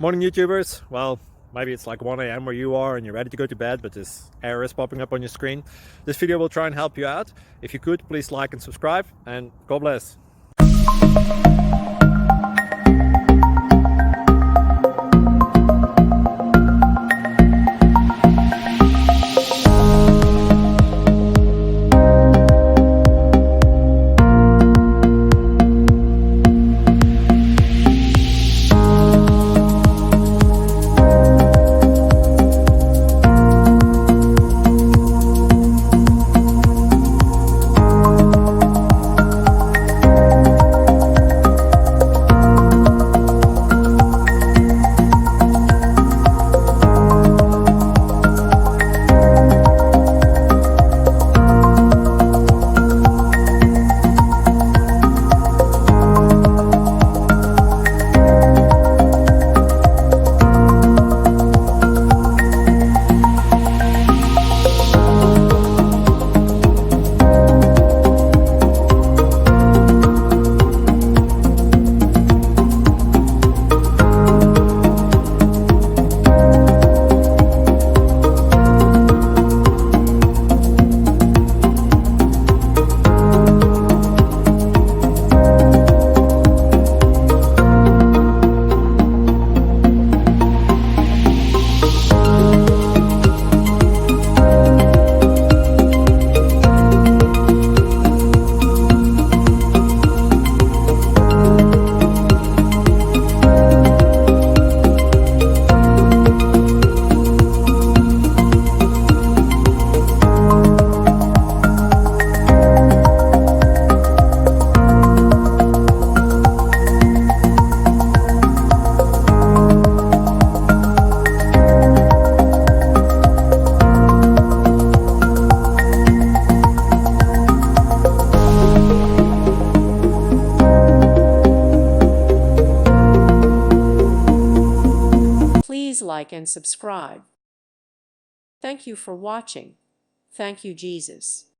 Morning YouTubers. Well, maybe it's like 1 a.m. where you are and you're ready to go to bed, but this error is popping up on your screen. This video will try and help you out. If you could, please like and subscribe, and God bless. Please like and subscribe. Thank you for watching. Thank you, Jesus.